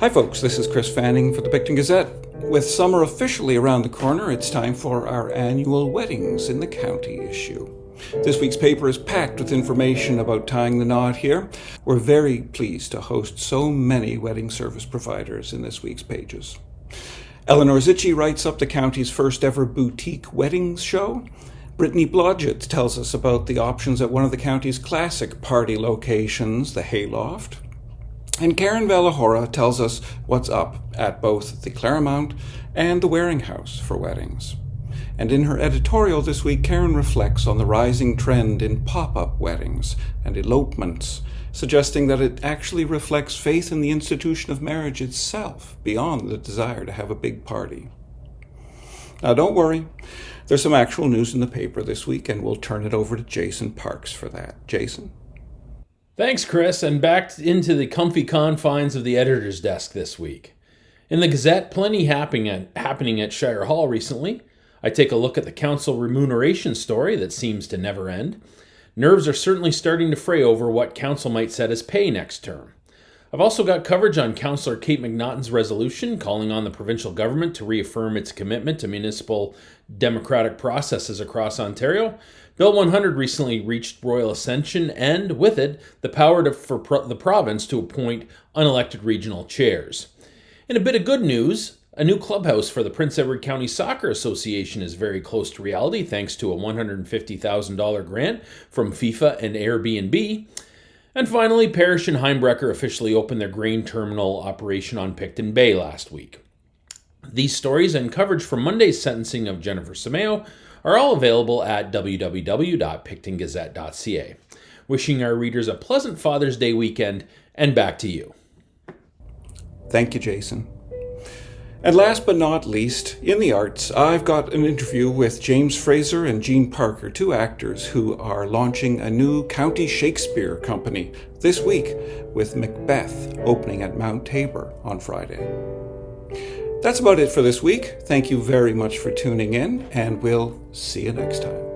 Hi folks, this is Chris Fanning for the Picton Gazette. With summer officially around the corner, it's time for our annual Weddings in the County issue. This week's paper is packed with information about tying the knot here. We're very pleased to host so many wedding service providers in this week's pages. Eleanor Zicci writes up the county's first ever boutique weddings show. Brittany Blodgett tells us about the options at one of the county's classic party locations, the Hayloft. And Karen Valahora tells us what's up at both the Claremont and the Waring House for weddings. And in her editorial this week, Karen reflects on the rising trend in pop-up weddings and elopements, suggesting that it actually reflects faith in the institution of marriage itself, beyond the desire to have a big party. Now don't worry, there's some actual news in the paper this week, and we'll turn it over to Jason Parks for that. Jason? Thanks, Chris, and back into the comfy confines of the editor's desk this week. In the Gazette, plenty happening at Shire Hall recently. I take a look at the council remuneration story that seems to never end. Nerves are certainly starting to fray over what council might set as pay next term. I've also got coverage on Councillor Kate McNaughton's resolution calling on the provincial government to reaffirm its commitment to municipal democratic processes across Ontario. Bill 100 recently reached royal ascension and, with it, the power for the province to appoint unelected regional chairs. In a bit of good news, a new clubhouse for the Prince Edward County Soccer Association is very close to reality thanks to a $150,000 grant from FIFA and Airbnb. And finally, Parrish and Heimbrecker officially opened their grain terminal operation on Picton Bay last week. These stories and coverage from Monday's sentencing of Jennifer Simeo are all available at www.pictongazette.ca. Wishing our readers a pleasant Father's Day weekend, and back to you. Thank you, Jason. And last but not least, in the arts, I've got an interview with James Fraser and Jean Parker, two actors who are launching a new County Shakespeare company this week, with Macbeth opening at Mount Tabor on Friday. That's about it for this week. Thank you very much for tuning in, and we'll see you next time.